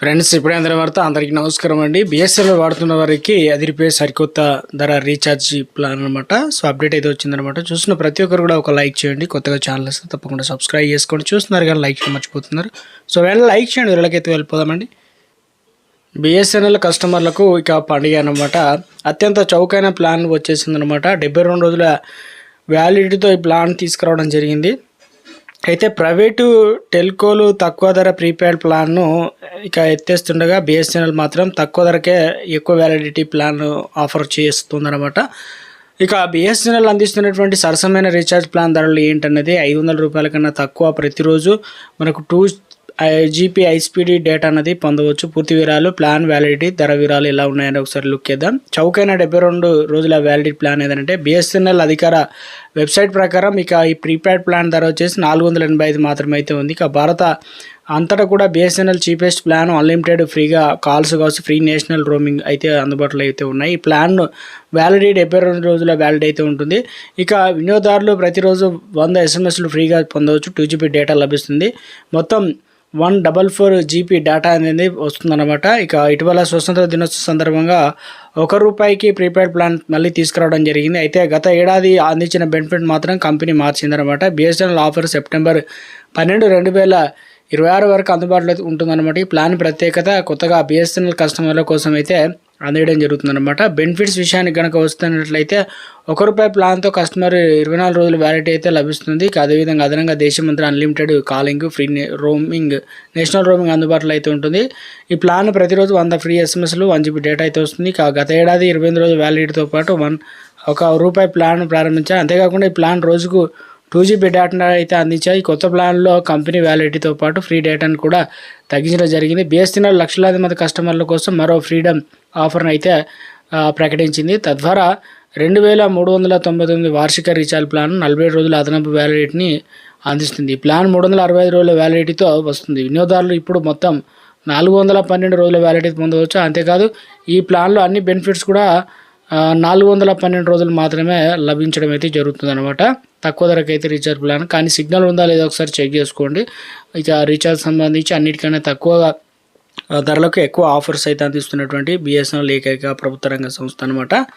Friends, ఇప్పుడే అందరి వార్త. అందరికీ నమస్కారం అండి. బిఎస్ఎన్ఎల్ వాడుతున్న వారికి అదిరిపోయే సరికొత్త ధర రీఛార్జ్ ప్లాన్ అనమాట. సో అప్డేట్ అయితే వచ్చిందనమాట. చూసిన ప్రతి ఒక్కరు కూడా ఒక లైక్ చేయండి. కొత్తగా ఛానల్ వస్తే తప్పకుండా సబ్స్క్రైబ్ చేసుకోండి. చూస్తున్నారు కానీ లైక్ చేయడం మర్చిపోతున్నారు. సో వెంటనే లైక్ చేయండి. వీళ్ళకైతే వెళ్ళిపోదామండి. బిఎస్ఎన్ఎల్ కస్టమర్లకు ఇక పండుగ అనమాట. అత్యంత చౌకైన ప్లాన్ వచ్చేసిందనమాట. 72 రోజుల వ్యాలిడిటీతో ఈ ప్లాన్ తీసుకురావడం జరిగింది. అయితే ప్రైవేటు టెల్కోలు తక్కువ ధర ప్రీపెయిడ్ ప్లాన్ను ఇక ఎత్తేస్తుండగా బిఎస్ఎన్ఎల్ మాత్రం తక్కువ ధరకే ఎక్కువ వ్యాలిడిటీ ప్లాన్ ఆఫర్ చేస్తుందన్నమాట. ఇక బిఎస్ఎన్ఎల్ అందిస్తున్నటువంటి సరసమైన రీఛార్జ్ ప్లాన్ ధరలు ఏంటన్నది 500 రూపాయల కన్నా తక్కువ ప్రతిరోజు మనకు 2GB హైస్పీడ్ డేటా అనేది పొందవచ్చు. పూర్తి వివరాలు, ప్లాన్ వ్యాలిడిటీ, ధర వివరాలు ఎలా ఉన్నాయని ఒకసారి లుక్ చేద్దాం. చౌకైన 72 రోజుల వ్యాలిడిటీ ప్లాన్ ఏదంటే బిఎస్ఎన్ఎల్ అధికార వెబ్సైట్ ప్రకారం ఇక ఈ ప్రీపెయిడ్ ప్లాన్ ధర వచ్చేసి 485 మాత్రమే అయితే ఉంది. ఇక భారత అంతటా కూడా బిఎస్ఎన్ఎల్ చీపెస్ట్ ప్లాన్ అన్లిమిటెడ్ ఫ్రీగా కాల్స్ కావచ్చు, ఫ్రీ నేషనల్ రోమింగ్ అయితే అందుబాటులో అయితే ఉన్నాయి. ఈ ప్లాన్ వ్యాలిడిటీ 72 రోజుల వ్యాలిడిటీ అయితే ఉంటుంది. ఇక వినియోగదారులు ప్రతిరోజు 100 SMS ఫ్రీగా పొందవచ్చు. 2GB డేటా లభిస్తుంది. మొత్తం 144 GB డేటా అనేది వస్తుందన్నమాట. ఇక ఇటీవల స్వతంత్ర దినోత్సవ సందర్భంగా ₹1 ప్రీపెయిడ్ ప్లాన్ మళ్ళీ తీసుకురావడం జరిగింది. అయితే గత ఏడాది అందించిన బెనిఫిట్ మాత్రం కంపెనీ మార్చిందనమాట. బిఎస్ఎన్ఎల్ ఆఫర్ సెప్టెంబర్ 12, 2026 వరకు అందుబాటులో ఉంటుందన్నమాట. ఈ ప్లాన్ ప్రత్యేకత కొత్తగా బిఎస్ఎన్ఎల్ కస్టమర్ల కోసం అయితే అందేయడం జరుగుతుందన్నమాట. బెనిఫిట్స్ విషయానికి కనుక వస్తున్నట్లయితే ₹1 ప్లాన్తో కస్టమర్ 24 రోజుల వ్యాలిడిటీ అయితే లభిస్తుంది. అదేవిధంగా అదనంగా దేశమంతా unlimited calling, free roaming, national roaming అందుబాటులో అయితే ఉంటుంది. ఈ ప్లాన్ ప్రతిరోజు 100 ఫ్రీ SMSలు, 1GB డేటా అయితే వస్తుంది. గత ఏడాది 28 రోజుల వ్యాలిడిటీతో పాటు ₹1 ప్లాన్ ప్రారంభించారు. అంతేకాకుండా ఈ ప్లాన్ రోజుకు 2GB డేటా అయితే అందించాయి. ఈ కొత్త ప్లాన్లో కంపెనీ వ్యాలిడిటీతో పాటు ఫ్రీ డేటాను కూడా తగ్గించడం జరిగింది. బిఎస్ఎన్ఎల్ లక్షలాది మంది కస్టమర్ల కోసం మరో ఫ్రీడమ్ ఆఫర్ను అయితే ప్రకటించింది. తద్వారా 2399 వార్షిక రీఛార్జ్ ప్లాన్ 47 రోజుల అదనపు వ్యాలిడిటీని అందిస్తుంది. ఈ ప్లాన్ 365 రోజుల వ్యాలిడిటీతో వస్తుంది. వినియోగదారులు ఇప్పుడు మొత్తం 412 రోజుల వ్యాలిడిటీ పొందవచ్చు. అంతేకాదు ఈ ప్లాన్లో అన్ని బెనిఫిట్స్ కూడా 412 రోజులు మాత్రమే లభించడం అయితే జరుగుతుంది అనమాట. తక్కువ ధరకు అయితే రీఛార్జ్ ప్లాన్. కానీ సిగ్నల్ ఉందా లేదా ఒకసారి చెక్ చేసుకోండి. ఇక రీఛార్జ్ సంబంధించి అన్నిటికన్నా తక్కువగా ధరలకు ఎక్కువ ఆఫర్స్ అయితే అందిస్తున్నటువంటి బిఎస్ఎన్ఎల్ ఏకైక ప్రభుత్వ రంగ సంస్థ అనమాట.